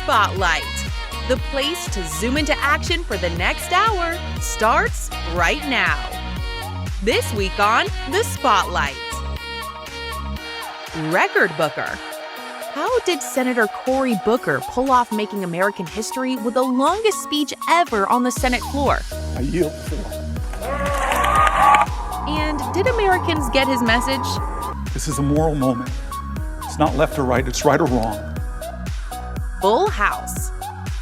Spotlight. The place to zoom into action for the next hour starts right now. This week on The Spotlight. Record Booker. How did Senator Cory Booker pull off making American history with the longest speech ever on the Senate floor? I yield the floor. And did Americans get his message? This is a moral moment. It's not left or right, it's right or wrong. Full House.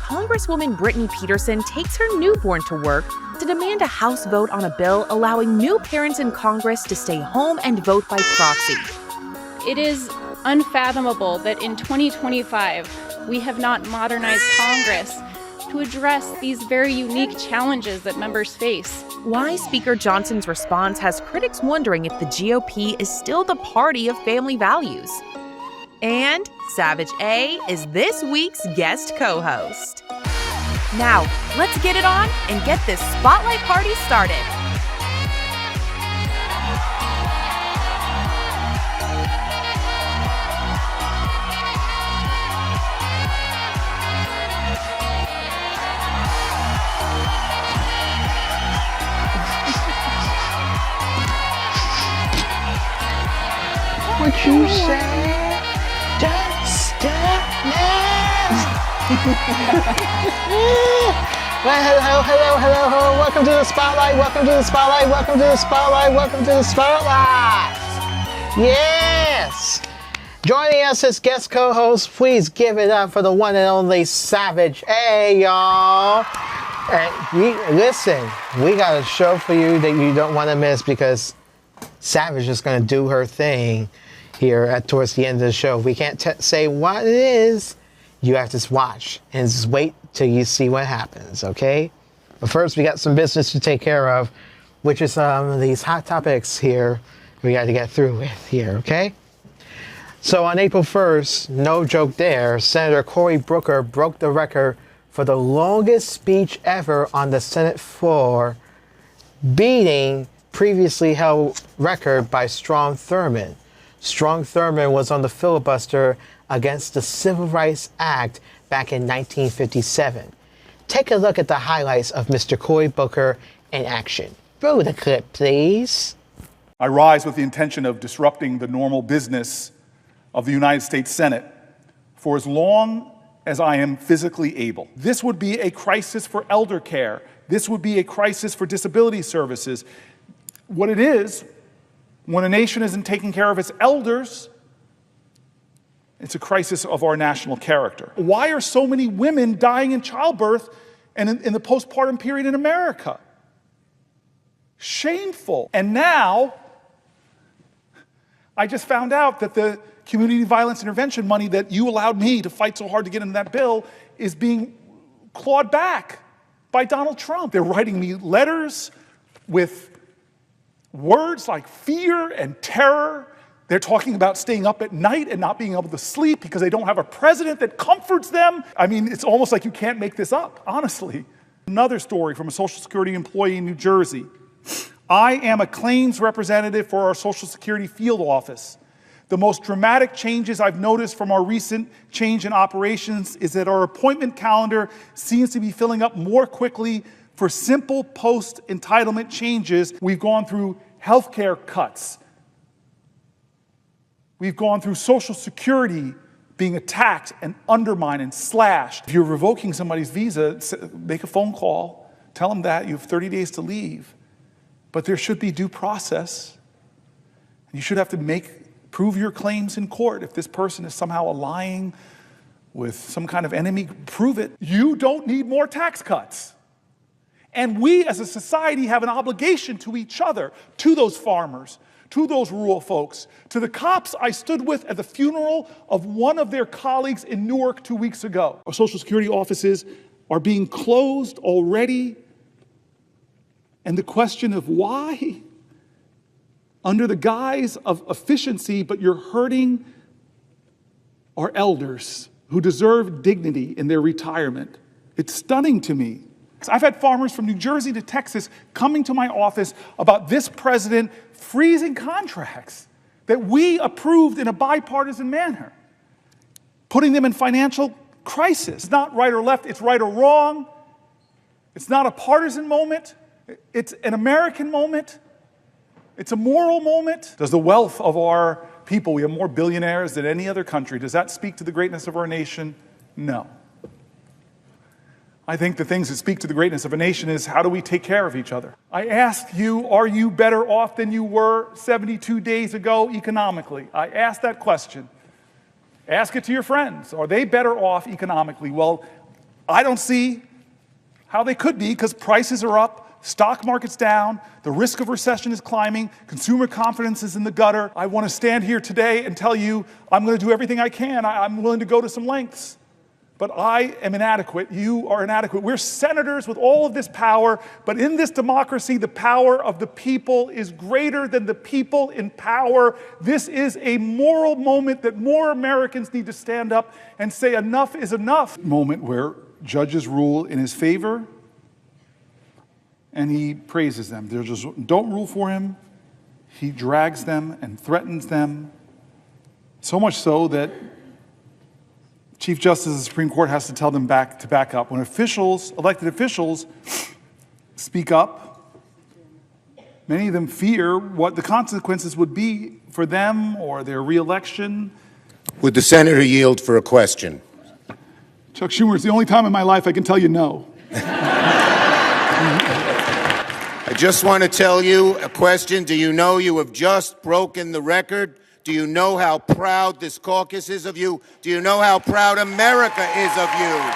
Congresswoman Brittany Peterson takes her newborn to work to demand a House vote on a bill allowing new parents in Congress to stay home and vote by proxy. It is unfathomable that in 2025, we have not modernized Congress to address these very unique challenges that members face. Why Speaker Johnson's response has critics wondering if the GOP is still the party of family values. And Savage A is this week's guest co-host. Now, let's get it on and get this Spotlight party started. What you say? Don't stop now. Well, hello. Welcome to the Spotlight. Welcome to the Spotlight. Welcome to the Spotlight. Welcome to the Spotlight. Yes. Joining us as guest co-host, please give it up for the one and only Savage A, y'all. And listen, we got a show for you that you don't want to miss because Savage is going to do her thing here towards the end of the show. We can't say what it is. You have to watch and just wait till you see what happens, okay? But first, we got some business to take care of, which is these hot topics here we got to get through with here, okay? So on April 1st, no joke there, Senator Cory Booker broke the record for the longest speech ever on the Senate floor, beating previously held record by Strom Thurmond. Strom Thurmond was on the filibuster against the Civil Rights Act back in 1957. Take a look at the highlights of Mr. Cory Booker in action. Roll the clip, please. I rise with the intention of disrupting the normal business of the United States Senate for as long as I am physically able. This would be a crisis for elder care. This would be a crisis for disability services. What it is, when a nation isn't taking care of its elders, it's a crisis of our national character. Why are so many women dying in childbirth and in the postpartum period in America? Shameful. And now, I just found out that the community violence intervention money that you allowed me to fight so hard to get into that bill is being clawed back by Donald Trump. They're writing me letters with words like fear and terror. They're talking about staying up at night and not being able to sleep because they don't have a president that comforts them. I mean, it's almost like you can't make this up, honestly. Another story from a Social Security employee in New Jersey. I am a claims representative for our Social Security field office. The most dramatic changes I've noticed from our recent change in operations is that our appointment calendar seems to be filling up more quickly for simple post-entitlement changes. We've gone through healthcare cuts. We've gone through Social Security being attacked and undermined and slashed. If you're revoking somebody's visa, make a phone call, tell them that you have 30 days to leave. But there should be due process. You should have to prove your claims in court. If this person is somehow allying with some kind of enemy, prove it. You don't need more tax cuts. And we as a society have an obligation to each other, to those farmers, to those rural folks, to the cops I stood with at the funeral of one of their colleagues in Newark 2 weeks ago. Our Social Security offices are being closed already. And the question of why, under the guise of efficiency, but you're hurting our elders who deserve dignity in their retirement. It's stunning to me. I've had farmers from New Jersey to Texas coming to my office about this president freezing contracts that we approved in a bipartisan manner, putting them in financial crisis. It's not right or left, it's right or wrong. It's not a partisan moment. It's an American moment. It's a moral moment. Does the wealth of our people, we have more billionaires than any other country, does that speak to the greatness of our nation? No. I think the things that speak to the greatness of a nation is how do we take care of each other? I ask you, are you better off than you were 72 days ago economically? I ask that question. Ask it to your friends. Are they better off economically? Well, I don't see how they could be because prices are up, stock market's down, the risk of recession is climbing, consumer confidence is in the gutter. I want to stand here today and tell you I'm going to do everything I can. I'm willing to go to some lengths. But I am inadequate. You are inadequate. We're senators with all of this power, but in this democracy, the power of the people is greater than the people in power. This is a moral moment that more Americans need to stand up and say enough is enough. Moment where judges rule in his favor and he praises them. They just don't rule for him. He drags them and threatens them. So much so that Chief Justice of the Supreme Court has to tell them to back up. When elected officials, speak up, many of them fear what the consequences would be for them or their reelection. Would the senator yield for a question? Chuck Schumer, it's the only time in my life I can tell you no. I just want to tell you a question. Do you know you have just broken the record? Do you know how proud this caucus is of you? Do you know how proud America is of you?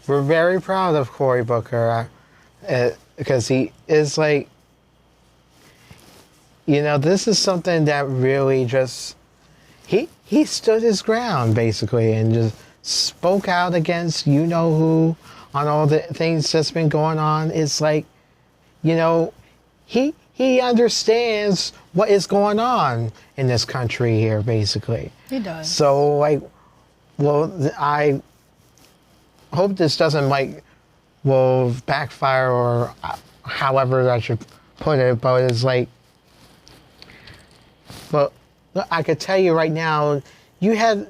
We're very proud of Cory Booker because he is like, this is something that really just, he stood his ground basically and just spoke out against you-know-who on all the things that's been going on. It's like, he understands what is going on in this country here basically. He does. So I hope this doesn't will backfire or however I should put it, but it's like, but I could tell you right now, you have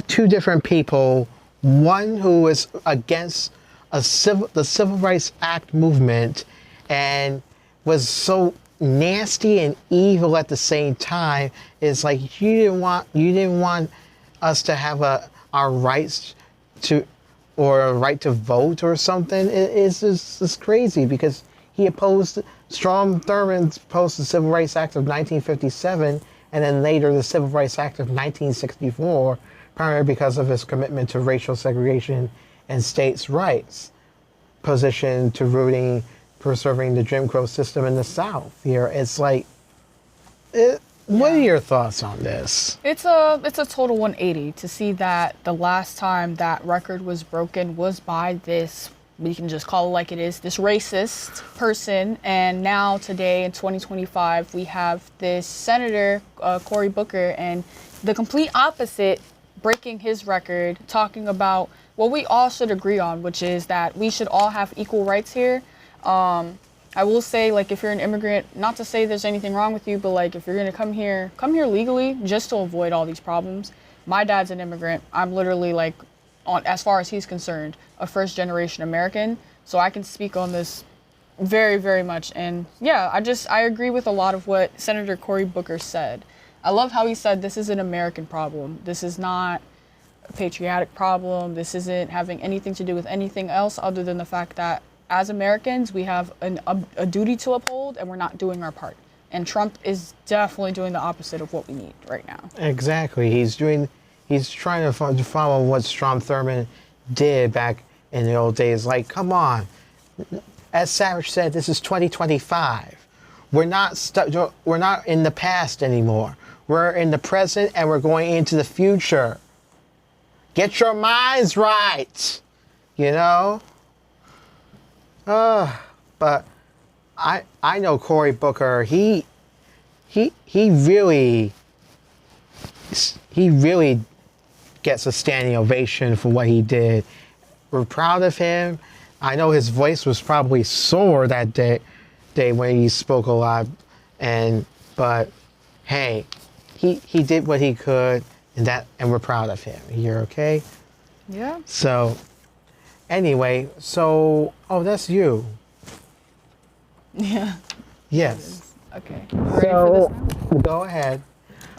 two different people, one who is against the Civil Rights Act movement and was so nasty and evil at the same time. It's like you didn't want us to have our rights to, or a right to vote or something. It's crazy because he opposed, Strom Thurmond opposed the Civil Rights Act of 1957 and then later the Civil Rights Act of 1964, primarily because of his commitment to racial segregation and states' rights, position to preserving the Jim Crow system in the South here. It's like, what are your thoughts on this? It's a total 180 to see that the last time that record was broken was by this, we can just call it like it is, this racist person. And now today in 2025, we have this Senator Cory Booker and the complete opposite, breaking his record, talking about what we all should agree on, which is that we should all have equal rights here. I will say, if you're an immigrant, not to say there's anything wrong with you, but if you're gonna come here legally just to avoid all these problems. My dad's an immigrant. I'm literally as far as he's concerned, a first-generation American. So I can speak on this very, very much. And yeah, I agree with a lot of what Senator Cory Booker said. I love how he said this is an American problem. This is not a patriotic problem. This isn't having anything to do with anything else other than the fact that as Americans, we have a duty to uphold, and we're not doing our part. And Trump is definitely doing the opposite of what we need right now. Exactly. He's trying to follow what Strom Thurmond did back in the old days. Come on. As Savage said, this is 2025. We're not in the past anymore. We're in the present, and we're going into the future. Get your minds right. But I know Cory Booker. He really gets a standing ovation for what he did. We're proud of him. I know his voice was probably sore that day when he spoke a lot, but hey, he did what he could, and we're proud of him. You're okay? Yeah. So, anyway, that's you. Yeah. Yes. Okay. Ready for this now? Go ahead.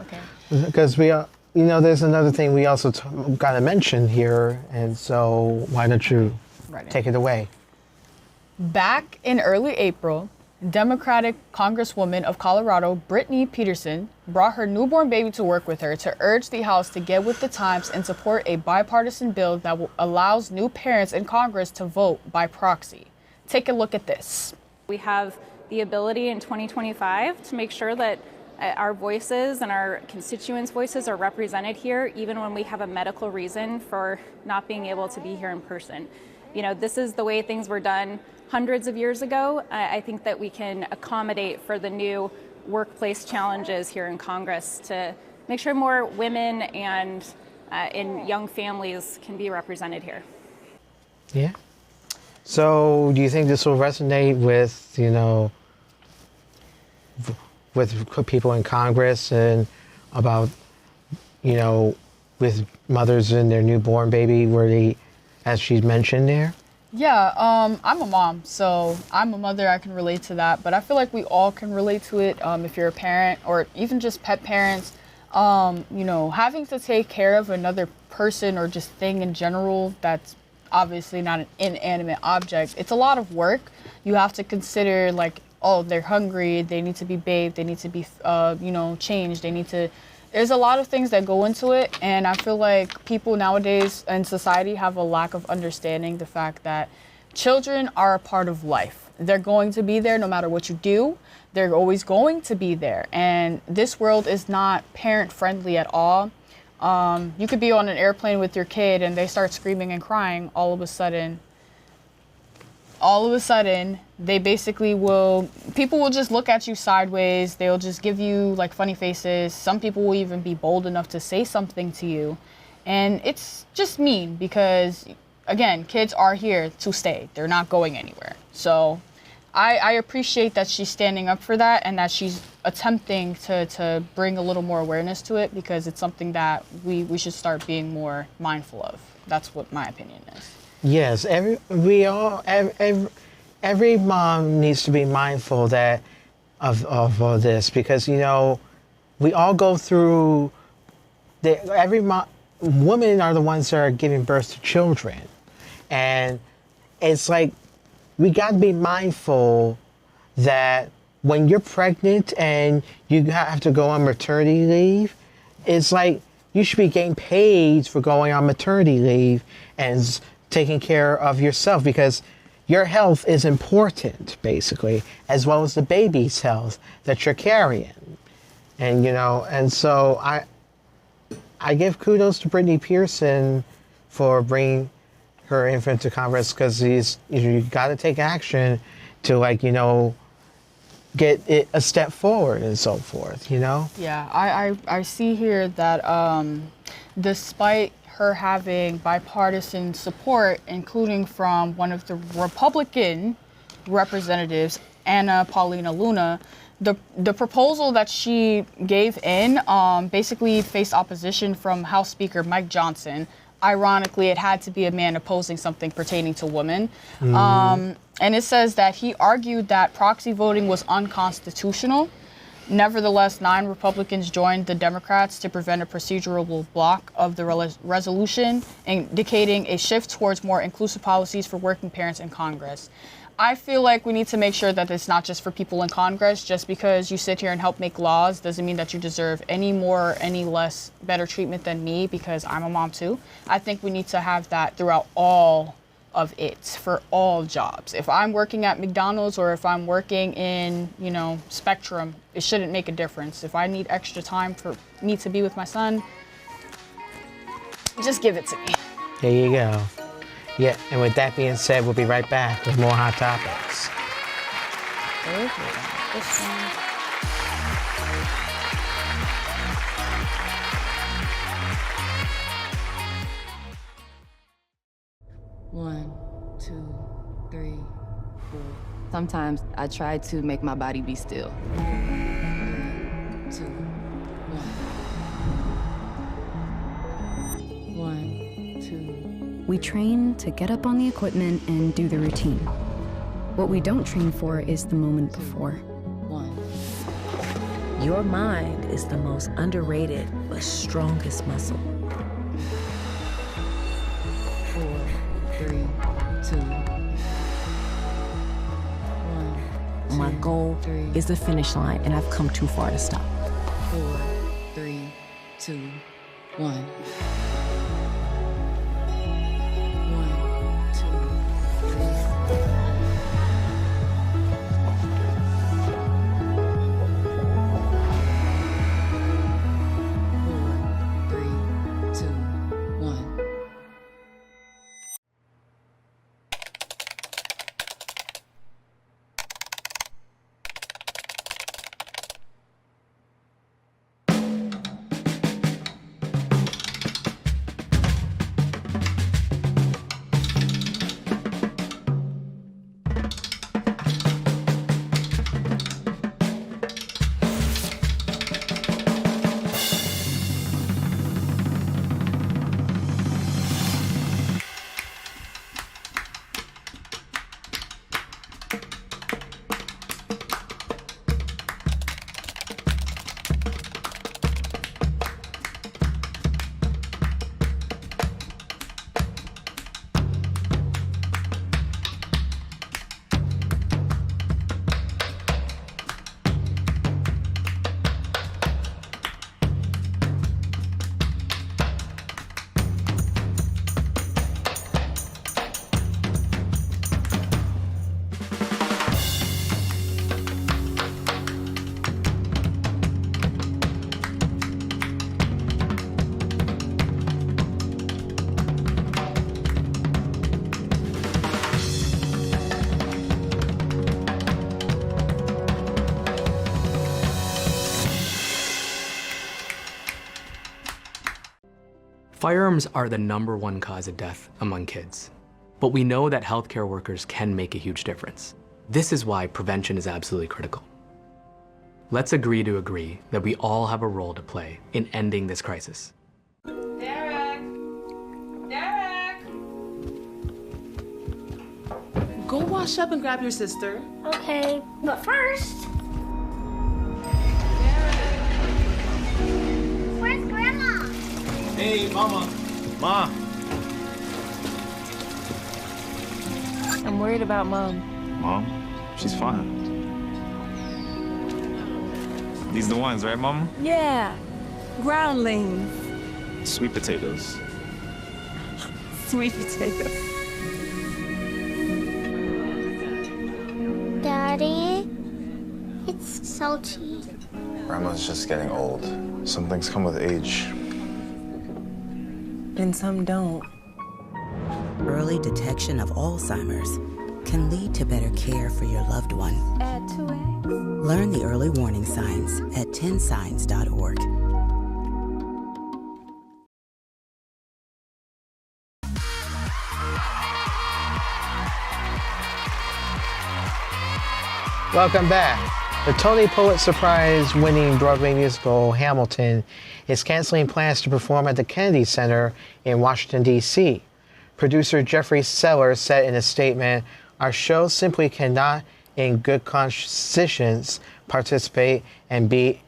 Okay. Because there's another thing we also got to mention here, and so why don't you Ready. take it away? Back in early April, Democratic Congresswoman of Colorado, Brittany Peterson, brought her newborn baby to work with her to urge the House to get with the times and support a bipartisan bill that allows new parents in Congress to vote by proxy. Take a look at this. We have the ability in 2025 to make sure that our voices and our constituents' voices are represented here, even when we have a medical reason for not being able to be here in person. You know, this is the way things were done hundreds of years ago. I think that we can accommodate for the new workplace challenges here in Congress to make sure more women and in young families can be represented here. Yeah. So, do you think this will resonate with, with people in Congress and about, with mothers and their newborn baby, as she's mentioned there? Yeah, I'm a mom, so I'm a mother. I can relate to that, but I feel like we all can relate to it. If you're a parent or even just pet parents, having to take care of another person or just thing in general that's obviously not an inanimate object. It's a lot of work. You have to consider they're hungry, they need to be bathed, they need to be, changed, there's a lot of things that go into it, and I feel like people nowadays in society have a lack of understanding the fact that children are a part of life. They're going to be there no matter what you do. They're always going to be there, and this world is not parent-friendly at all. You could be on an airplane with your kid and they start screaming and crying. All of a sudden, they basically people will just look at you sideways. They'll just give you funny faces. Some people will even be bold enough to say something to you. And it's just mean because, again, kids are here to stay. They're not going anywhere. So I appreciate that she's standing up for that and that she's attempting to bring a little more awareness to it because it's something that we should start being more mindful of. That's what my opinion is. Yes, every mom needs to be mindful of all this because we all go through. Women are the ones that are giving birth to children, and it's like we got to be mindful that when you're pregnant and you have to go on maternity leave, it's like you should be getting paid for going on maternity leave and taking care of yourself because your health is important, basically, as well as the baby's health that you're carrying. And, and so I give kudos to Brittany Peterson for bringing her infant to Congress because you got to take action to, get it a step forward and so forth, Yeah, I see here that despite her having bipartisan support, including from one of the Republican representatives, Anna Paulina Luna, the proposal that she gave in basically faced opposition from House Speaker Mike Johnson. Ironically, it had to be a man opposing something pertaining to women. And it says that he argued that proxy voting was unconstitutional. Nevertheless, 9 Republicans joined the Democrats to prevent a procedural block of the resolution, indicating a shift towards more inclusive policies for working parents in Congress. I feel like we need to make sure that it's not just for people in Congress. Just because you sit here and help make laws doesn't mean that you deserve any more or any less better treatment than me because I'm a mom too. I think we need to have that throughout all of it for all jobs. If I'm working at McDonald's or if I'm working in, Spectrum, it shouldn't make a difference. If I need extra time for me to be with my son, just give it to me. There you go. Yeah, and with that being said, we'll be right back with more Hot Topics. This one. One, two, three, four. Sometimes I try to make my body be still. 3, 2, 1. 1, 2. We train to get up on the equipment and do the routine. What we don't train for is the moment before. 1. Your mind is the most underrated but strongest muscle. 4, 3, 2, 1. My goal is the finish line, and I've come too far to stop. 4, 3, 2, 1. 1, 2, 3, 4, 3, 2, 1. Firearms are the #1 cause of death among kids. But we know that healthcare workers can make a huge difference. This is why prevention is absolutely critical. Let's agree to agree that we all have a role to play in ending this crisis. Derek! Derek! Go wash up and grab your sister. Okay, but first... Where's Grandma? Hey, Mama. Ma. I'm worried about Mom. Mom? She's fine. These the ones, right, Mom? Yeah, groundlings. Sweet potatoes. Sweet potatoes. Daddy, it's salty. Grandma's just getting old. Some things come with age. And some don't. Early detection of Alzheimer's can lead to better care for your loved one. Add 2 eggs. Learn the early warning signs at 10signs.org. Welcome back. The Tony Pulitzer Prize-winning Broadway musical Hamilton is canceling plans to perform at the Kennedy Center in Washington, D.C. Producer Jeffrey Sellers said in a statement, "Our show simply cannot, in good conscience, participate and be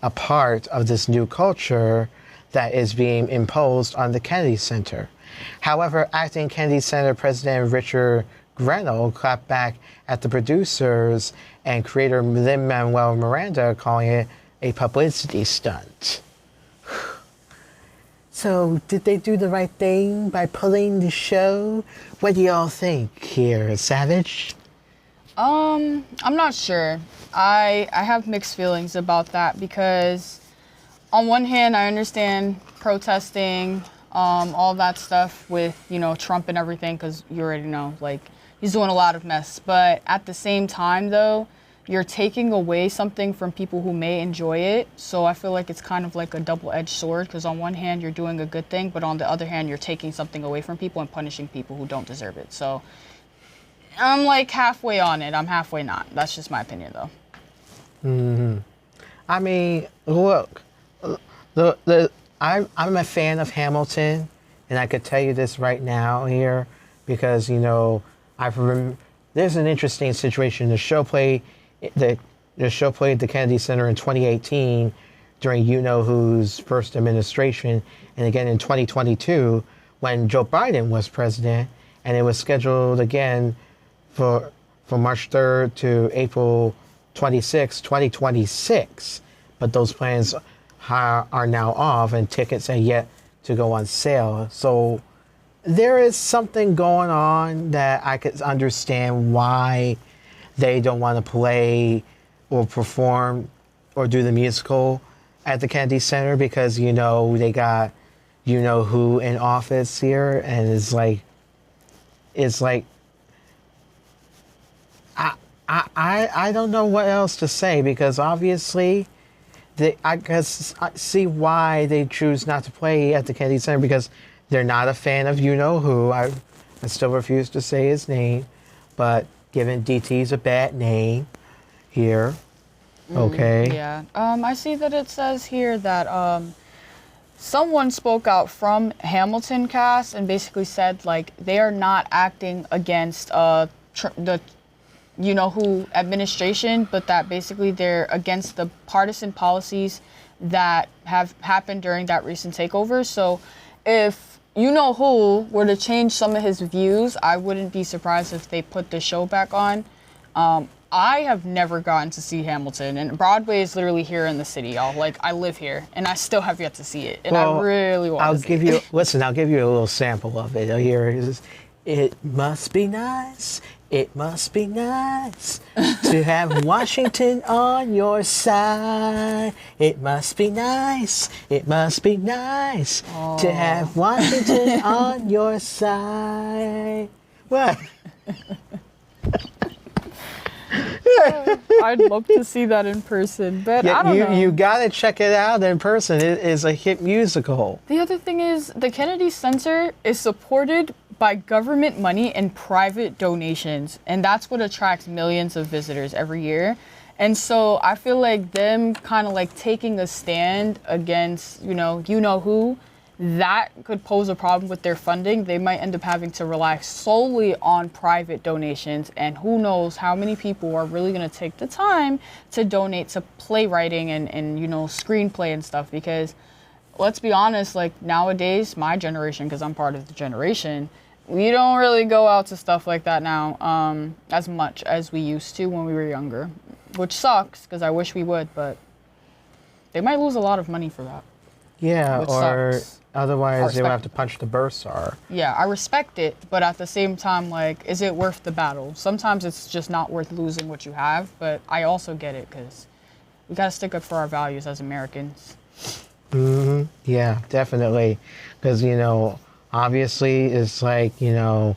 a part of this new culture that is being imposed on the Kennedy Center." However, acting Kennedy Center President Richard Grenell clapped back at the producers and creator Lin-Manuel Miranda, calling it a publicity stunt. So, did they do the right thing by pulling the show? What do y'all think here, Savage? I'm not sure. I have mixed feelings about that because on one hand, I understand protesting, all that stuff with, Trump and everything, because you already know, like, he's doing a lot of mess. But at the same time, though, you're taking away something from people who may enjoy it. So I feel like it's kind of like a double-edged sword, because on one hand, you're doing a good thing, but on the other hand, you're taking something away from people and punishing people who don't deserve it. So I'm like halfway on it. I'm halfway not. That's just my opinion, though. Mm-hmm. I mean, look, I'm a fan of Hamilton, and I could tell you this right now here, because, you know, there's an interesting situation. The show played at the Kennedy Center in 2018 during you-know-who's first administration, and again in 2022 when Joe Biden was president, and it was scheduled again for March 3rd to April 26, 2026. But those plans are now off, and tickets are yet to go on sale. So there is something going on that I could understand why they don't want to play or perform or do the musical at the Kennedy Center, because, you know, they got you-know-who in office here, and it's like I don't know what else to say, because obviously I guess I see why they choose not to play at the Kennedy Center, because they're not a fan of you-know-who. I still refuse to say his name, but given DT's a bad name here, okay? Yeah. I see that it says here that someone spoke out from Hamilton cast and basically said, like, they are not acting against the you-know-who administration, but that basically they're against the partisan policies that have happened during that recent takeover. So if you-know-who were to change some of his views, I wouldn't be surprised if they put the show back on. I have never gotten to see Hamilton, and Broadway is literally here in the city, y'all. Like, I live here, and I still have yet to see it, and I really want to see it. I'll give you a little sample of it. Here it is. It must be nice. It must be nice to have Washington on your side. It must be nice. It must be nice to have Washington on your side. What? I'd love to see that in person, but I don't know. You gotta check it out in person. It is a hit musical. The other thing is, the Kennedy Center is supported by government money and private donations, and that's what attracts millions of visitors every year. And so I feel like them kind of like taking a stand against, you-know-who, that could pose a problem with their funding. They might end up having to rely solely on private donations, and who knows how many people are really going to take the time to donate to playwriting and screenplay and stuff. Because let's be honest, like nowadays, my generation, because I'm part of the generation, we don't really go out to stuff like that now as much as we used to when we were younger, which sucks because I wish we would, but they might lose a lot of money for that. Yeah, or sucks. Otherwise they would have to punch the bursar. Yeah, I respect it, but at the same time, like, is it worth the battle? Sometimes it's just not worth losing what you have, but I also get it because we got to stick up for our values as Americans. Mm-hmm. Yeah, definitely. Because, obviously it's like, this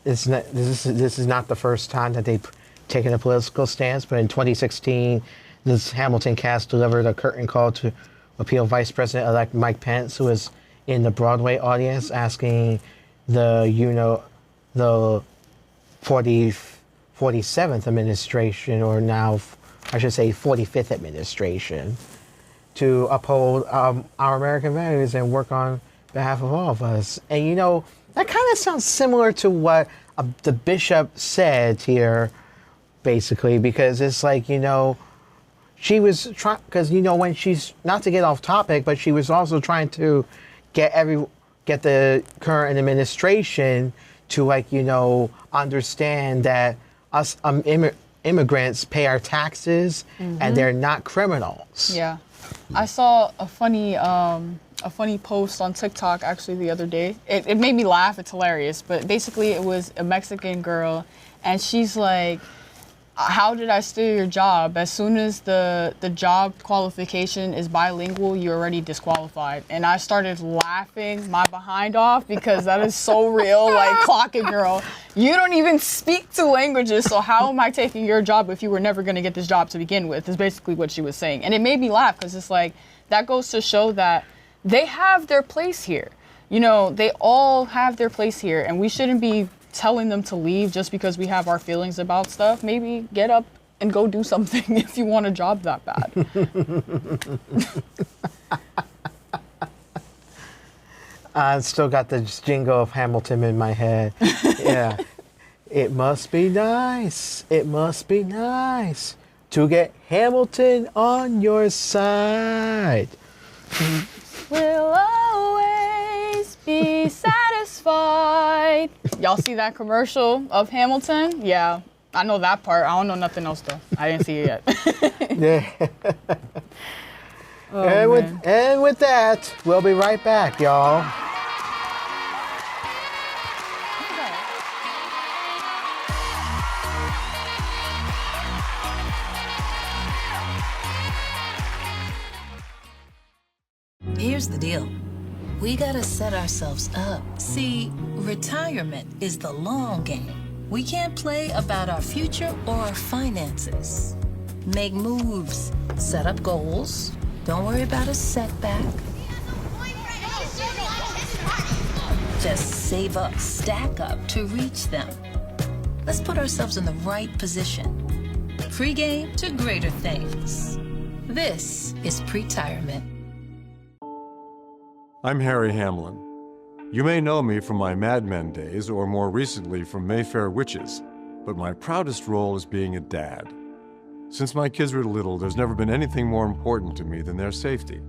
is not the first time that they've taken a political stance, but in 2016, this Hamilton cast delivered a curtain call to appeal Vice President-elect Mike Pence, who was in the Broadway audience, asking the 47th administration, or now I should say 45th administration, to uphold our American values and work on behalf of all of us. And that kind of sounds similar to what the bishop said here, basically, because it's like, she was trying, because when she's, not to get off topic, but she was also trying to get the current administration to understand that us immigrants pay our taxes, and they're not criminals. Yeah, I saw a funny post on TikTok actually the other day. It made me laugh. It's hilarious, but basically it was a Mexican girl, and she's like, how did I steal your job? As soon as the job qualification is bilingual, you're already disqualified. And I started laughing my behind off because that is so real. Like, clock it, girl. You don't even speak two languages, so how am I taking your job if you were never going to get this job to begin with, is basically what she was saying. And it made me laugh because it's like, that goes to show that they have their place here. You know, they all have their place here, and we shouldn't be telling them to leave just because we have our feelings about stuff. Maybe get up and go do something if you want a job that bad. I still got the jingle of Hamilton in my head. Yeah. It must be nice. It must be nice to get Hamilton on your side. We'll always be satisfied. Y'all see that commercial of Hamilton? Yeah, I know that part. I don't know nothing else though. I didn't see it yet. Yeah. Oh, and with that, we'll be right back, y'all. Here's the deal. We gotta set ourselves up. See, retirement is the long game. We can't play about our future or our finances. Make moves, set up goals. Don't worry about a setback. Just save up, stack up to reach them. Let's put ourselves in the right position. Free game to greater things. This is Pretirement. I'm Harry Hamlin. You may know me from my Mad Men days or more recently from Mayfair Witches, but my proudest role is being a dad. Since my kids were little, there's never been anything more important to me than their safety.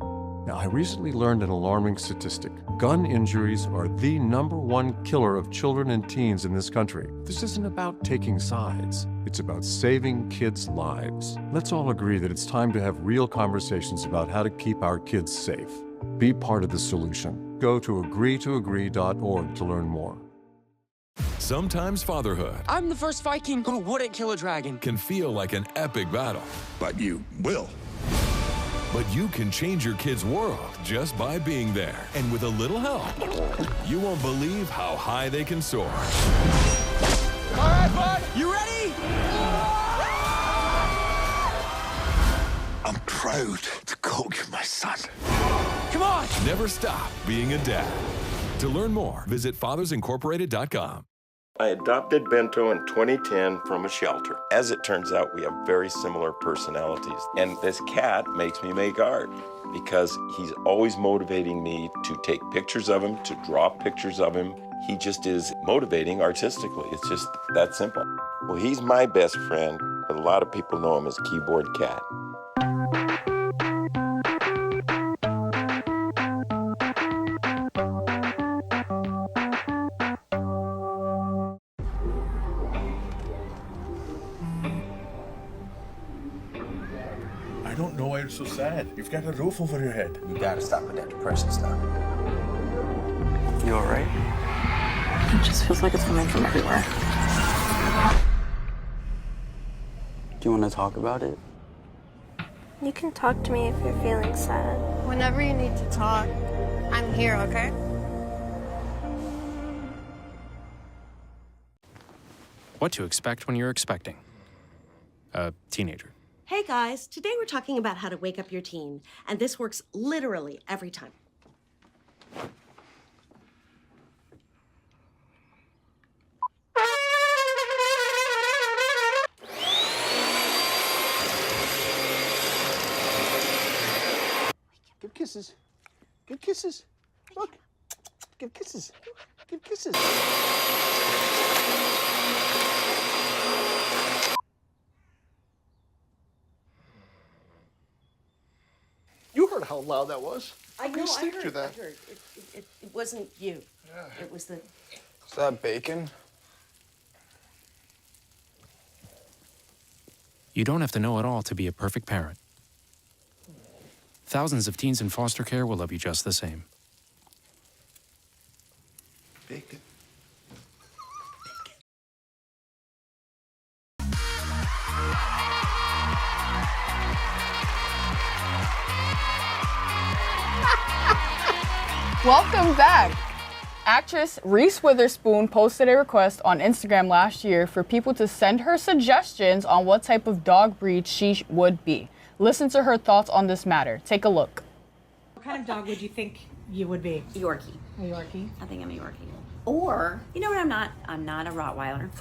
Now, I recently learned an alarming statistic. Gun injuries are the #1 killer of children and teens in this country. This isn't about taking sides. It's about saving kids' lives. Let's all agree that it's time to have real conversations about how to keep our kids safe. Be part of the solution. Go to agreetoagree.org to learn more. Sometimes fatherhood I'm the first Viking who wouldn't kill a dragon. can feel like an epic battle. But you will. But you can change your kid's world just by being there. And with a little help, you won't believe how high they can soar. All right, bud, you ready? I'm proud to call you my son. Come on! Never stop being a dad. To learn more, visit fathersincorporated.com. I adopted Bento in 2010 from a shelter. As it turns out, we have very similar personalities. And this cat makes me make art because he's always motivating me to take pictures of him, to draw pictures of him. He just is motivating artistically. It's just that simple. Well, he's my best friend, but a lot of people know him as Keyboard Cat. I don't know why you're so sad. You've got a roof over your head. You gotta stop with that depression stuff. You all right? It just feels like it's coming from everywhere. Do you want to talk about it? You can talk to me if you're feeling sad. Whenever you need to talk, I'm here, okay? What to expect when you're expecting a teenager. Hey guys, today we're talking about how to wake up your teen, and this works literally every time. Give kisses. Give kisses. Look. Give kisses. Give kisses. You heard how loud that was. I know, I I heard. It wasn't you. Yeah. It was the... Is that bacon? You don't have to know it all to be a perfect parent. Thousands of teens in foster care will love you just the same. Welcome back. Actress Reese Witherspoon posted a request on Instagram last year for people to send her suggestions on what type of dog breed she would be. Listen to her thoughts on this matter. Take a look. What kind of dog would you think you would be? Yorkie. A Yorkie? I think I'm a Yorkie. Or, you know what I'm not? I'm not a Rottweiler.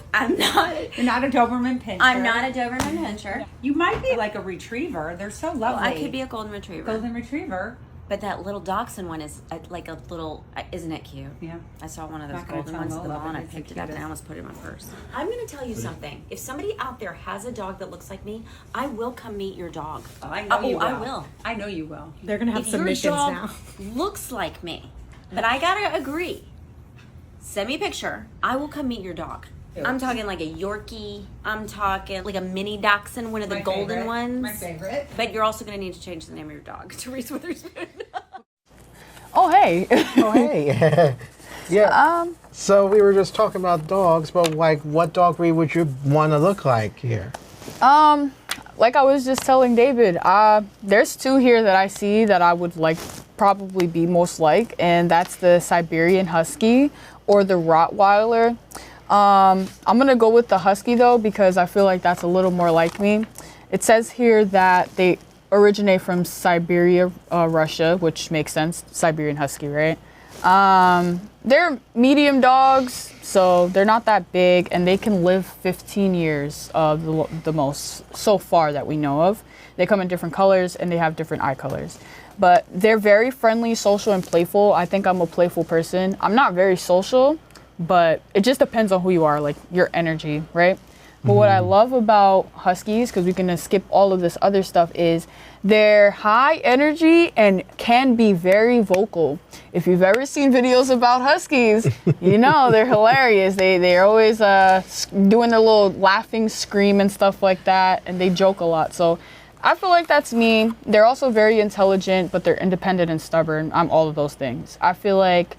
You're not a Doberman Pinscher. I'm not a Doberman Pinscher. You might be like a retriever. They're so lovely. Well, I could be a Golden Retriever. Golden Retriever. But that little Dachshund one is like a little, isn't it cute? Yeah. I saw one of those Not gonna golden tell ones at the Lola, mall and I but it's picked the it up and I cutest. almost put it in my purse. I'm going to tell you something. If somebody out there has a dog that looks like me, I will come meet your dog. Oh, I know you will. I will. I know you will. They're going to have If submissions your dog now. looks like me, but I got to agree. Send me a picture. I will come meet your dog. I'm talking like a Yorkie. I'm talking like a mini Dachshund, one of the My golden favorite. ones. My favorite. But you're also going to need to change the name of your dog to Reese Witherspoon. Oh, hey. Oh, hey. Yeah. So we were just talking about dogs, but like, what dog breed would you want to look like here? Like I was just telling David, there's two here that I see that I would like probably be most like, and that's the Siberian Husky or the Rottweiler. I'm gonna go with the Husky though, because I feel like that's a little more like me. It says here that they originate from Siberia, Russia, which makes sense, Siberian Husky, right? They're medium dogs, so they're not that big, and they can live 15 years, the most so far that we know of. They come in different colors, and they have different eye colors. But they're very friendly, social, and playful. I think I'm a playful person. I'm not very social, but it just depends on who you are, like your energy, right? But what I love about Huskies, because we can skip all of this other stuff, is they're high energy and can be very vocal. If you've ever seen videos about Huskies, you know they're hilarious. They're always doing their little laughing scream and stuff like that, and they joke a lot. So I feel like that's me. They're also very intelligent, but they're independent and stubborn. I'm all of those things. I feel like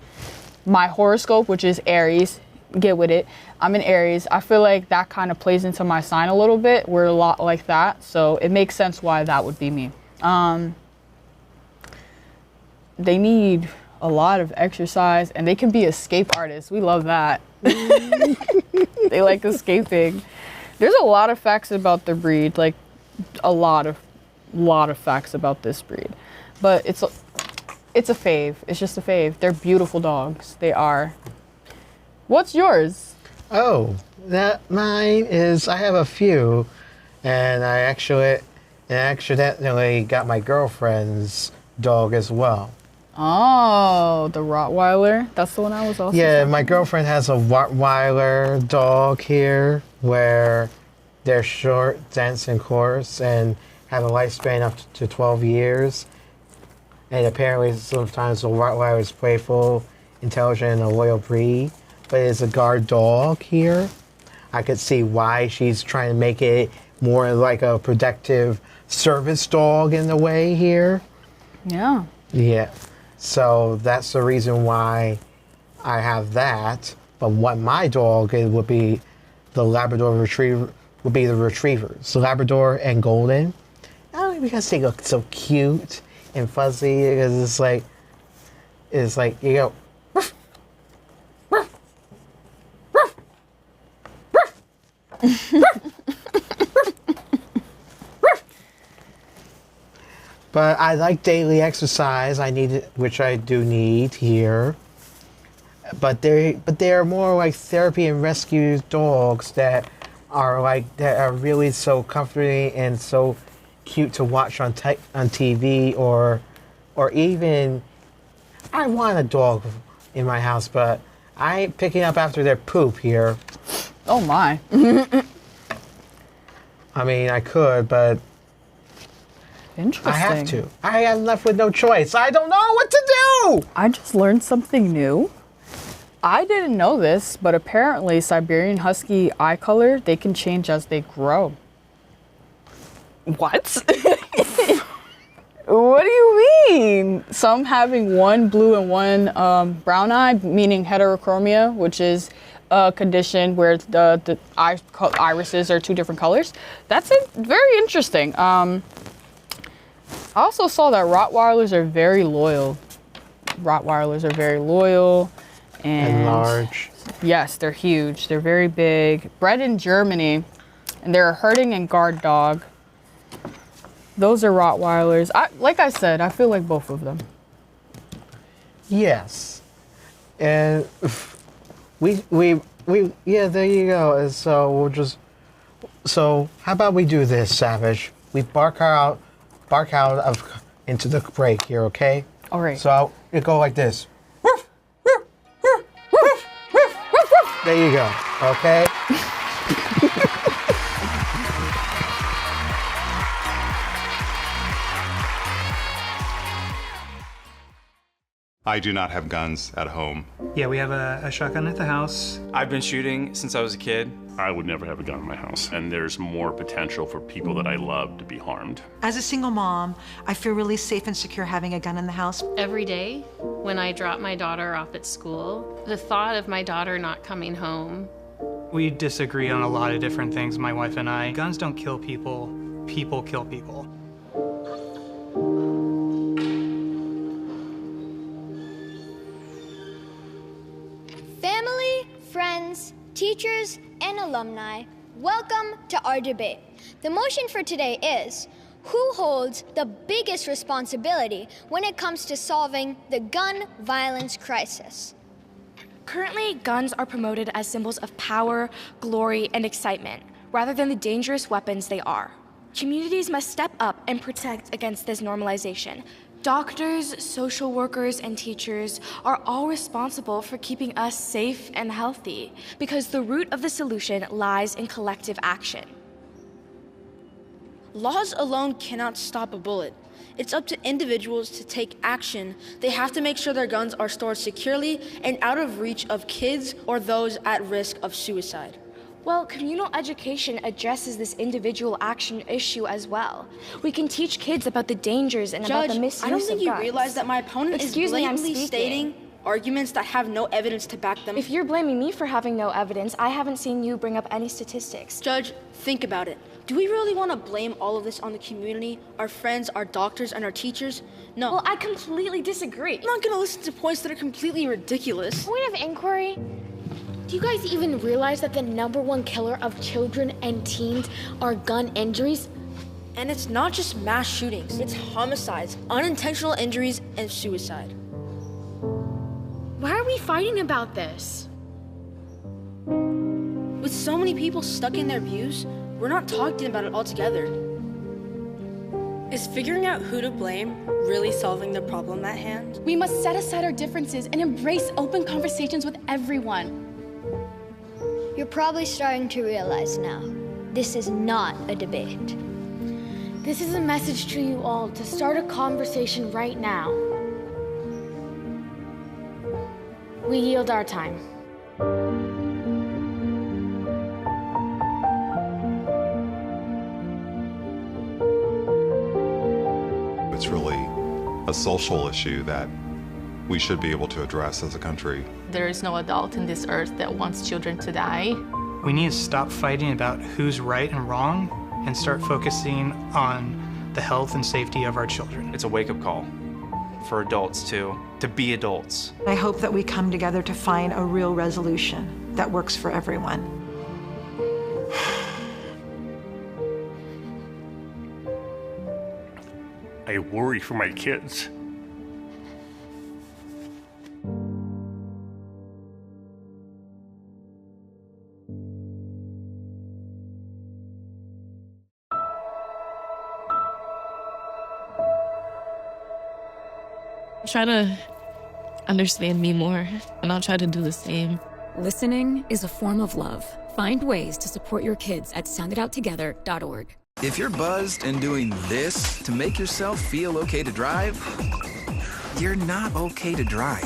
my horoscope, which is Aries, get with it. I'm an Aries. I feel like that kind of plays into my sign a little bit. We're a lot like that, so it makes sense why that would be me. They need a lot of exercise, and they can be escape artists. We love that. They like escaping. There's a lot of facts about the breed, like a lot of facts about this breed, but it's a fave. It's just a fave. They're beautiful dogs. They are. What's yours? Oh, mine is, I have a few, and I accidentally got my girlfriend's dog as well. Oh, the Rottweiler. That's the one I was also. Yeah, my girlfriend has a Rottweiler dog here, where they're short, dense, and coarse, and have a lifespan up to 12 years. And apparently, sometimes the Rottweiler is playful, intelligent, and a loyal breed. But it's a guard dog here. I could see why she's trying to make it more like a protective service dog in a way here. Yeah. Yeah. So that's the reason why I have that. But what my dog is, would be the Labrador Retriever, would be the Retrievers, Labrador and Golden. Because they look so cute and fuzzy. Because it's like you go. But I like daily exercise. I need it, which I do need here. But they're more like therapy and rescue dogs that are really so comforting and so cute to watch on TV or even. I want a dog in my house, but I ain't picking up after their poop here. Oh my. I mean, I could, but interesting. I have to. I am left with no choice. I don't know what to do. I just learned something new. I didn't know this, but apparently Siberian Husky eye color, they can change as they grow. What? What do you mean? Some having one blue and one brown eye, meaning heterochromia, which is a condition where the irises are two different colors. That's very interesting. I also saw that Rottweilers are very loyal. Rottweilers are very loyal And large. Yes, they're huge. They're very big. Bred in Germany, and they're a herding and guard dog. Those are Rottweilers. Like I said, I feel like both of them. Yes. And we yeah, there you go. And so so how about we do this, Savage? We bark out into the break here, okay? All right. So it go like this. There you go, okay? I do not have guns at home. Yeah, we have a shotgun at the house. I've been shooting since I was a kid. I would never have a gun in my house, and there's more potential for people that I love to be harmed. As a single mom, I feel really safe and secure having a gun in the house. Every day when I drop my daughter off at school, the thought of my daughter not coming home. We disagree on a lot of different things, my wife and I. Guns don't kill people, people kill people. Family, friends, teachers, and alumni, welcome to our debate. The motion for today is, who holds the biggest responsibility when it comes to solving the gun violence crisis? Currently, guns are promoted as symbols of power, glory, and excitement, rather than the dangerous weapons they are. Communities must step up and protect against this normalization. Doctors, social workers, and teachers are all responsible for keeping us safe and healthy, because the root of the solution lies in collective action. Laws alone cannot stop a bullet. It's up to individuals to take action. They have to make sure their guns are stored securely and out of reach of kids or those at risk of suicide. Well, communal education addresses this individual action issue as well. We can teach kids about the dangers and about the misuse of guns. I don't think you realize that my opponent is blatantly stating arguments that have no evidence to back them. If you're blaming me for having no evidence, I haven't seen you bring up any statistics. Judge, think about it. Do we really want to blame all of this on the community, our friends, our doctors, and our teachers? No. Well, I completely disagree. I'm not going to listen to points that are completely ridiculous. Point of inquiry. Do you guys even realize that the #1 killer of children and teens are gun injuries? And it's not just mass shootings, it's homicides, unintentional injuries, and suicide. Why are we fighting about this? With so many people stuck in their views, we're not talking about it altogether. Is figuring out who to blame really solving the problem at hand? We must set aside our differences and embrace open conversations with everyone. You're probably starting to realize now, this is not a debate. This is a message to you all to start a conversation right now. We yield our time. It's really a social issue that we should be able to address as a country. There is no adult in this earth that wants children to die. We need to stop fighting about who's right and wrong and start focusing on the health and safety of our children. It's a wake-up call for adults to be adults. I hope that we come together to find a real resolution that works for everyone. I worry for my kids. Try to understand me more, and I'll try to do the same. Listening is a form of love. Find ways to support your kids at sounditouttogether.org. If you're buzzed and doing this to make yourself feel okay to drive, you're not okay to drive.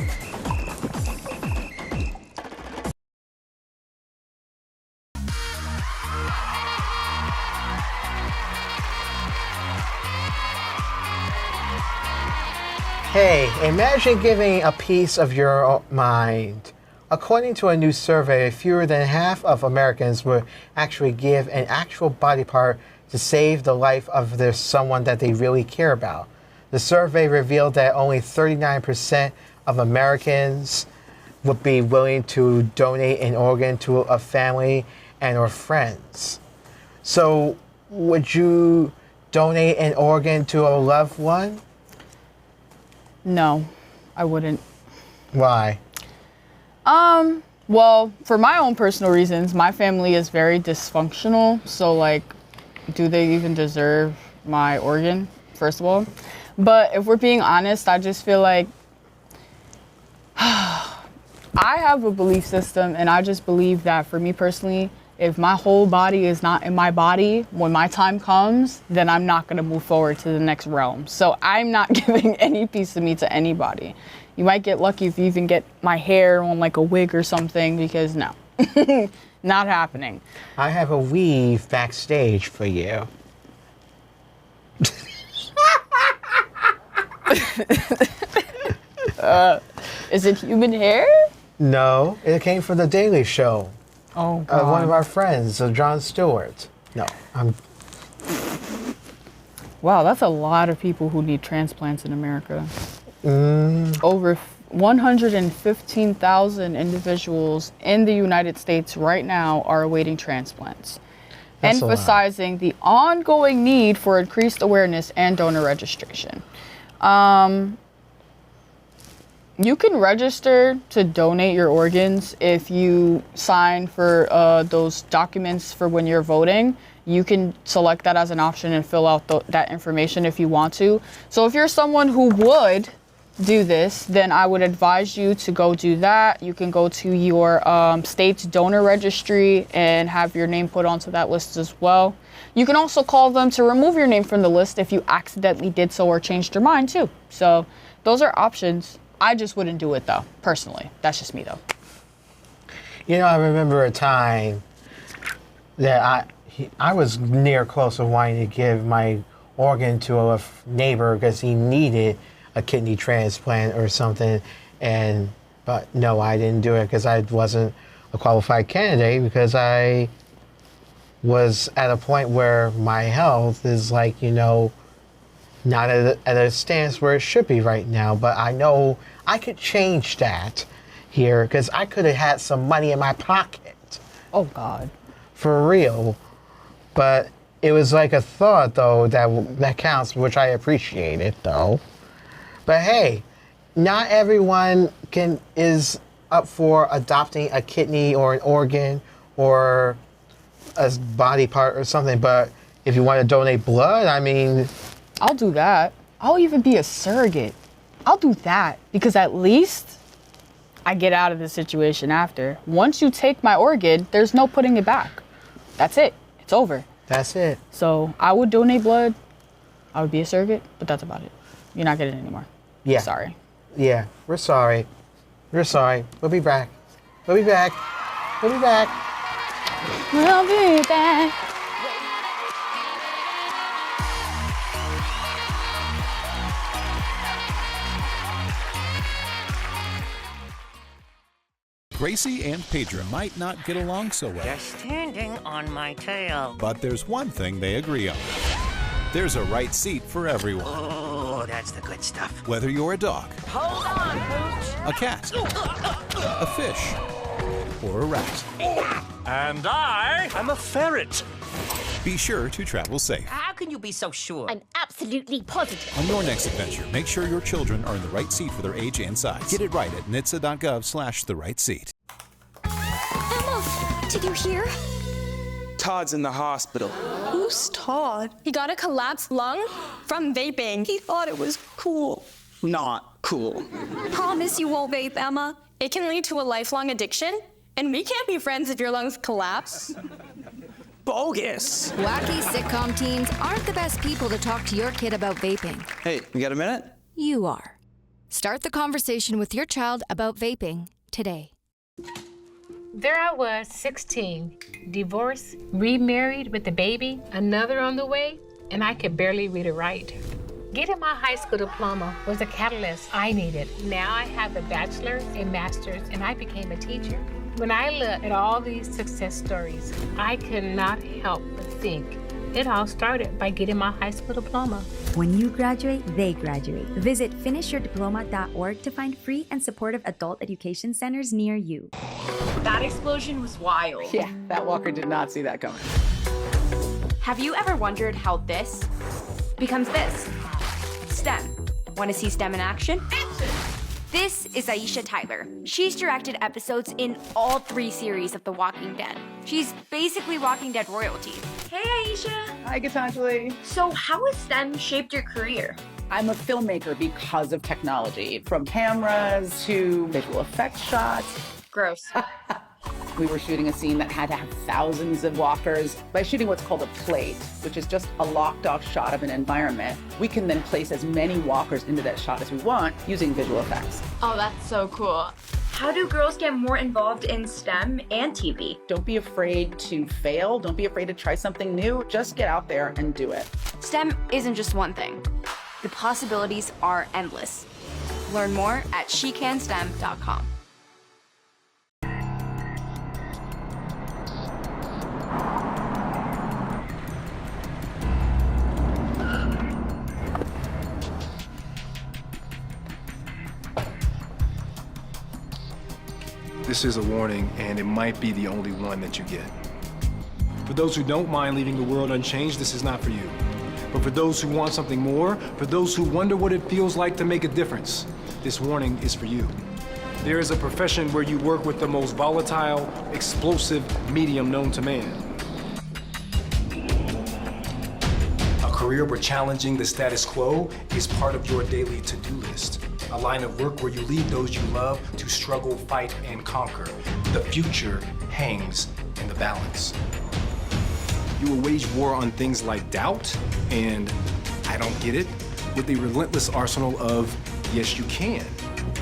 Hey, imagine giving a piece of your mind. According to a new survey, fewer than half of Americans would actually give an actual body part to save the life of someone that they really care about. The survey revealed that only 39% of Americans would be willing to donate an organ to a family and or friends. So would you donate an organ to a loved one? No, I wouldn't. Why? Well, for my own personal reasons, my family is very dysfunctional. So, like, do they even deserve my organ, first of all? But if we're being honest, I just feel like I have a belief system, and I just believe that for me personally, if my whole body is not in my body when my time comes, then I'm not going to move forward to the next realm. So I'm not giving any piece of me to anybody. You might get lucky if you even get my hair on like a wig or something, because no, not happening. I have a weave backstage for you. Is it human hair? No, it came from The Daily Show. Oh, God. One of our friends, Jon Stewart. No, Wow, that's a lot of people who need transplants in America. Over 115,000 individuals in the United States right now are awaiting transplants, That's a lot. emphasizing the ongoing need for increased awareness and donor registration. You can register to donate your organs if you sign for those documents for when you're voting. You can select that as an option and fill out that information if you want to. So if you're someone who would do this, then I would advise you to go do that. You can go to your state's donor registry and have your name put onto that list as well. You can also call them to remove your name from the list if you accidentally did so or changed your mind too. So those are options. I just wouldn't do it though, personally. That's just me though. You know, I remember a time that I was near close to wanting to give my organ to a neighbor because he needed a kidney transplant or something, but no, I didn't do it because I wasn't a qualified candidate, because I was at a point where my health is like, not at a stance where it should be right now. But I know I could change that here, because I could have had some money in my pocket. Oh, God. For real. But it was like a thought, though, that counts, which I appreciate it, though. But hey, not everyone is up for adopting a kidney or an organ or a body part or something. But if you want to donate blood, I mean, I'll do that. I'll even be a surrogate. I'll do that because at least I get out of the situation after. Once you take my organ, there's no putting it back. That's it. It's over. That's it. So I would donate blood. I would be a surrogate, but that's about it. You're not getting it anymore. Yeah. Sorry. Yeah, we're sorry. We're sorry. We'll be back. We'll be back. We'll be back. We'll be back. Gracie and Pedro might not get along so well. Just standing on my tail. But there's one thing they agree on. There's a right seat for everyone. Oh, that's the good stuff. Whether you're a dog, Hold on, Pooch. a cat, a fish, or a rat. And I'm a ferret. Be sure to travel safe. How can you be so sure? I'm absolutely positive. On your next adventure, make sure your children are in the right seat for their age and size. Get it right at nhtsa.gov/the-right-seat. Emma, did you hear? Todd's in the hospital. Who's Todd? He got a collapsed lung from vaping. He thought it was cool. Not cool. Promise you won't vape, Emma. It can lead to a lifelong addiction, and we can't be friends if your lungs collapse. Bogus. Wacky sitcom teens aren't the best people to talk to your kid about vaping. Hey, you got a minute? You are. Start the conversation with your child about vaping today. There I was, 16, divorced, remarried with a baby, another on the way, and I could barely read or write. Getting my high school diploma was a catalyst I needed. Now I have a bachelor's, a master's, and I became a teacher. When I look at all these success stories, I could not help but think It all started by getting my high school diploma. When you graduate, they graduate. Visit finishyourdiploma.org to find free and supportive adult education centers near you. That explosion was wild. Yeah, that walker did not see that coming. Have you ever wondered how this becomes this? STEM. Want to see STEM in action? Action! This is Aisha Tyler. She's directed episodes in all 3 series of The Walking Dead. She's basically Walking Dead royalty. Hey, Aisha. Hi, Gitanjali. So how has STEM shaped your career? I'm a filmmaker because of technology, from cameras to visual effects shots. Gross. We were shooting a scene that had to have thousands of walkers. By shooting what's called a plate, which is just a locked off shot of an environment, we can then place as many walkers into that shot as we want using visual effects. Oh, that's so cool. How do girls get more involved in STEM and TV? Don't be afraid to fail. Don't be afraid to try something new. Just get out there and do it. STEM isn't just one thing. The possibilities are endless. Learn more at shecanstem.com. This is a warning, and it might be the only one that you get. For those who don't mind leaving the world unchanged, this is not for you. But for those who want something more, for those who wonder what it feels like to make a difference, this warning is for you. There is a profession where you work with the most volatile, explosive medium known to man. A career where challenging the status quo is part of your daily to-do list. A line of work where you lead those you love to struggle, fight, and conquer. The future hangs in the balance. You will wage war on things like doubt and I don't get it with a relentless arsenal of yes, you can.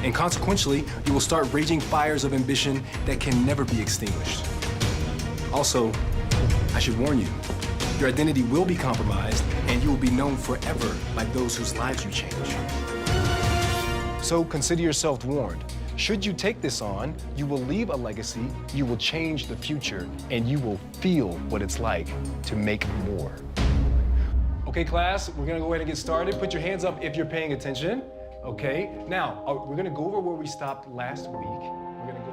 And consequentially, you will start raging fires of ambition that can never be extinguished. Also, I should warn you, your identity will be compromised and you will be known forever by those whose lives you change. So consider yourself warned. Should you take this on, you will leave a legacy, you will change the future, and you will feel what it's like to make more. Okay, class, we're gonna go ahead and get started. Put your hands up if you're paying attention. Okay, now, we're gonna go over where we stopped last week. We're gonna go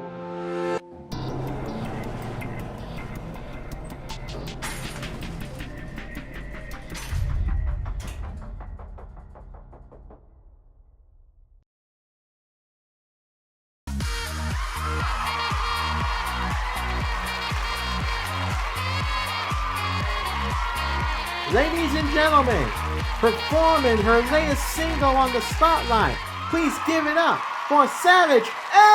Ladies and gentlemen, performing her latest single on the spotlight, please give it up for Savage A!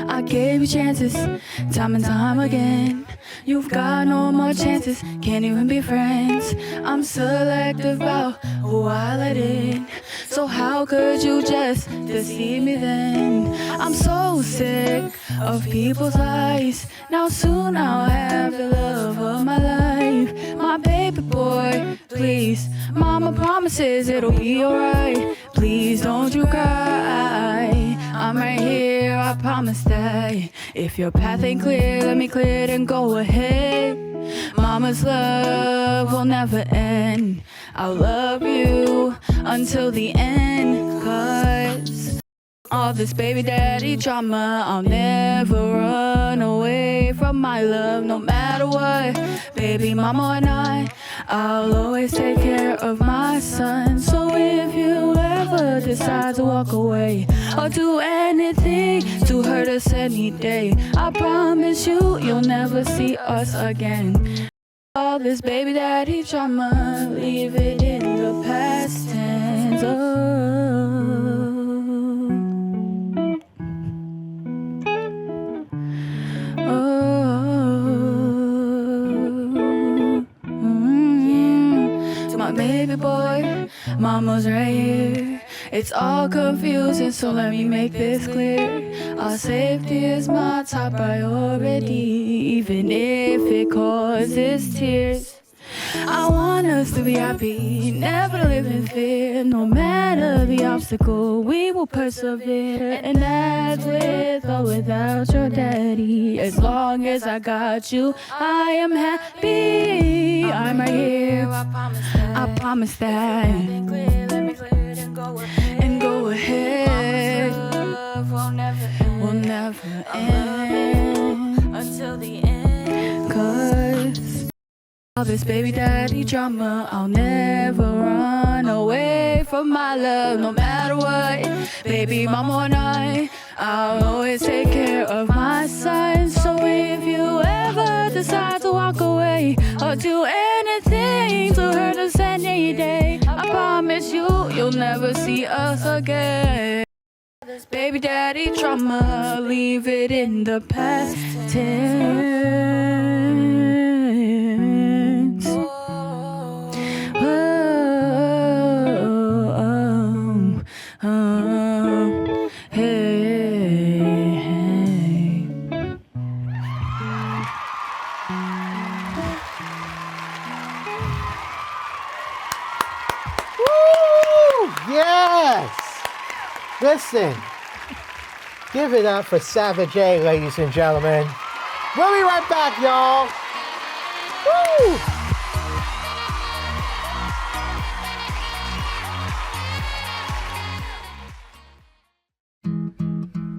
I gave you chances, time and time again. You've got no more chances, can't even be friends. I'm selective about who I let in. So how could you just deceive me then? I'm so sick of people's lies. Now soon I'll have the love of my life. My baby boy, please. Mama promises it'll be alright. Please don't you cry. I'm right here, I promise that. If your path ain't clear, let me clear it and go ahead. Mama's love will never end. I'll love you until the end, 'cause all this baby daddy drama, I'll never run away from my love, no matter what. Baby mama or not, I'll always take care of my son. So if you ever decide to walk away or do anything to hurt us any day, I promise you, you'll never see us again. All this baby daddy drama, leave it in the past tense. To my baby boy, mama's right here. It's all confusing, so let me make this clear. Our safety is my top priority, even if it causes tears. I want us to be happy, never live in fear. No matter the obstacle, we will persevere. And that's with or without your daddy. As long as I got you, I am happy. I'm right here, I promise that. And go ahead, will never end until the end. 'Cause all this baby daddy drama, I'll never run away from my love, no matter what. Baby mama or not, I'll always take care of my son. So if you ever decide to walk away or do anything to hurt us any day, I promise you, you'll never see us again. Baby daddy drama, leave it in the past tense. Yes! Listen, give it up for Savage A, ladies and gentlemen. We'll be right back, y'all. Woo!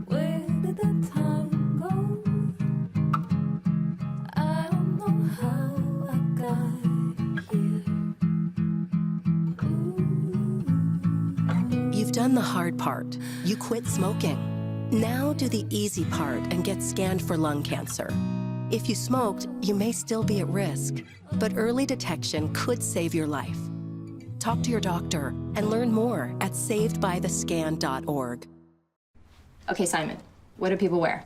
Where did the time go? I don't know how I got here. You've done the hard part. You quit smoking. Now do the easy part and get scanned for lung cancer. If you smoked, you may still be at risk, but early detection could save your life. Talk to your doctor and learn more at savedbythescan.org. Okay, Simon, what do people wear?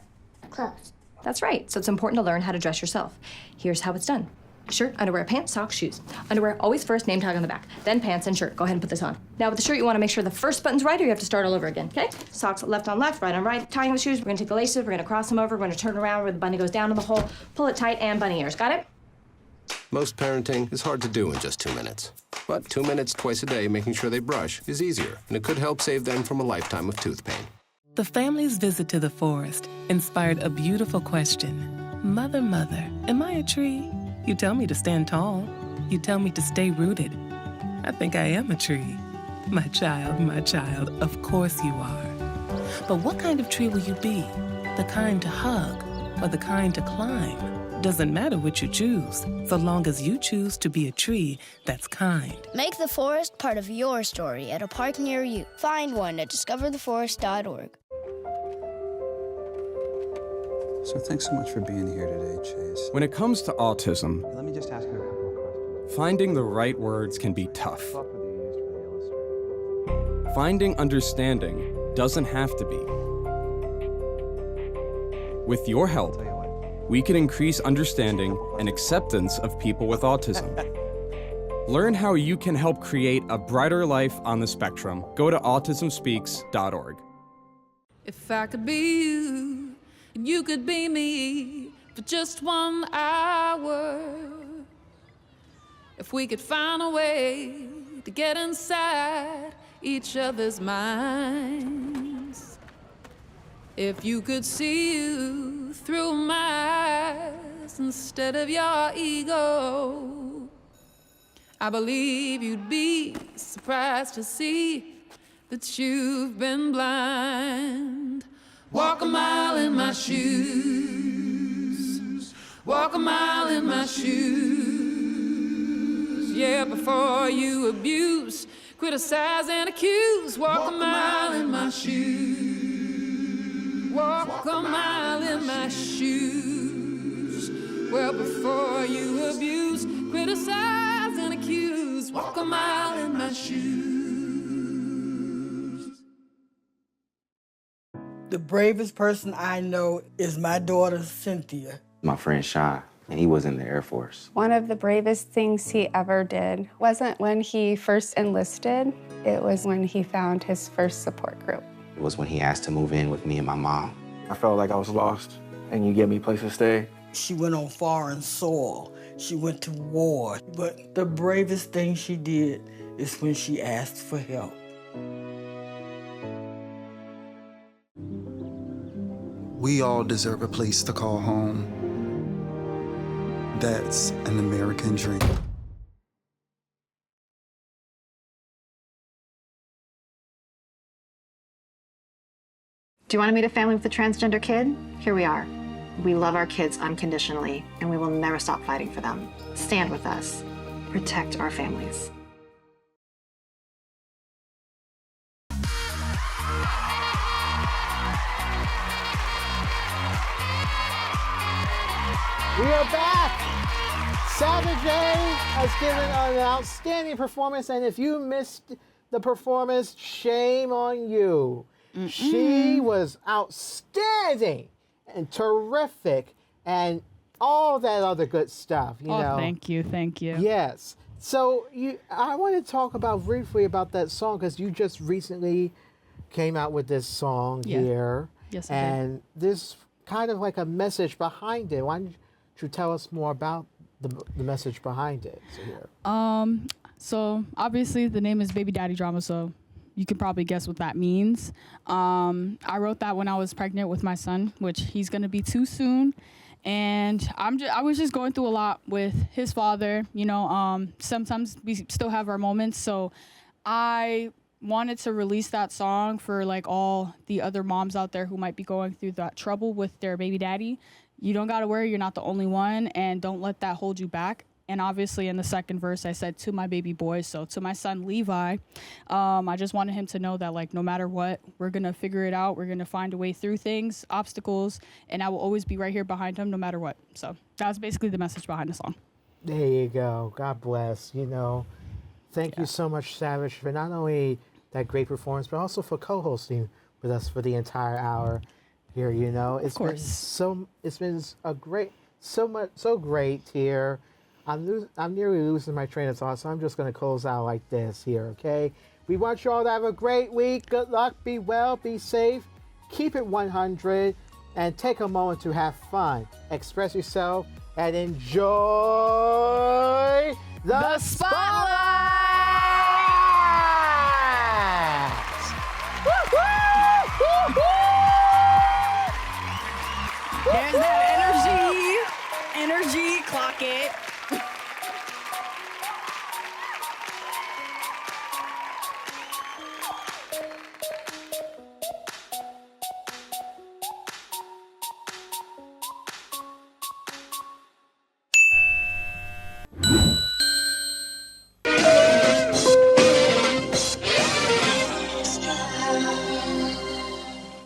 Clothes. That's right, so it's important to learn how to dress yourself. Here's how it's done. Shirt, underwear, pants, socks, shoes. Underwear, always first, name tag on the back. Then pants and shirt. Go ahead and put this on. Now with the shirt, you want to make sure the first button's right or you have to start all over again, okay? Socks left on left, right on right. Tying the shoes, we're gonna take the laces, we're gonna cross them over, we're gonna turn around where the bunny goes down in the hole, pull it tight, and bunny ears. Got it? Most parenting is hard to do in just 2 minutes. But 2 minutes twice a day making sure they brush is easier, and it could help save them from a lifetime of tooth pain. The family's visit to the forest inspired a beautiful question. Mother, mother, am I a tree? You tell me to stand tall. You tell me to stay rooted. I think I am a tree. My child, of course you are. But what kind of tree will you be? The kind to hug or the kind to climb? Doesn't matter what you choose, so long as you choose to be a tree that's kind. Make the forest part of your story at a park near you. Find one at discovertheforest.org. So thanks so much for being here today, Chase. When it comes to autism, Let me just ask you a couple of questions. finding the right words can be tough. Finding understanding doesn't have to be. With your help, we can increase understanding and acceptance of people with autism. Learn how you can help create a brighter life on the spectrum. Go to autismspeaks.org. If I could be you, and you could be me for just 1 hour. If we could find a way to get inside each other's minds. If you could see you through my eyes instead of your ego, I believe you'd be surprised to see that you've been blind. Walk a mile in my shoes. Walk a mile in my shoes. Yeah, before you abuse, criticize and accuse. Walk a mile in my shoes. Walk a mile in my shoes. Well, before you abuse, criticize and accuse. Walk a mile in my shoes. The bravest person I know is my daughter, Cynthia. My friend Sean, and he was in the Air Force. One of the bravest things he ever did wasn't when he first enlisted, it was when he found his first support group. It was when he asked to move in with me and my mom. I felt like I was lost, and you gave me a place to stay. She went on foreign soil. She went to war. But the bravest thing she did is when she asked for help. We all deserve a place to call home. That's an American dream. Do you want to meet a family with a transgender kid? Here we are. We love our kids unconditionally, and we will never stop fighting for them. Stand with us. Protect our families. We are back! Savage A has given an outstanding performance, and if you missed the performance, shame on you. She was outstanding and terrific and all that other good stuff, you know. Thank you. Yes. So I want to talk briefly about that song because you just recently came out with this song here. Yes, I did. And there's kind of like a message behind it. Why don't you tell us more about the message behind it? So obviously the name is Baby Daddy Drama, so you can probably guess what that means. I wrote that when I was pregnant with my son, which he's gonna be 2 soon. And I was just going through a lot with his father, you know, sometimes we still have our moments. So I wanted to release that song for like all the other moms out there who might be going through that trouble with their baby daddy. You don't gotta worry, you're not the only one, and don't let that hold you back. And obviously in the second verse, I said to my baby boy, so to my son Levi, I just wanted him to know that like no matter what, we're gonna figure it out. We're gonna find a way through things, obstacles, and I will always be right here behind him no matter what. So that was basically the message behind the song. There you go. God bless. You know, thank you so much, Savage, for not only that great performance, but also for co-hosting with us for the entire hour here. You know, it's been so great here. I'm nearly losing my train of thought, so I'm just going to close out like this here, okay? We want you all to have a great week. Good luck, be well, be safe, keep it 100, and take a moment to have fun. Express yourself and enjoy the spotlight!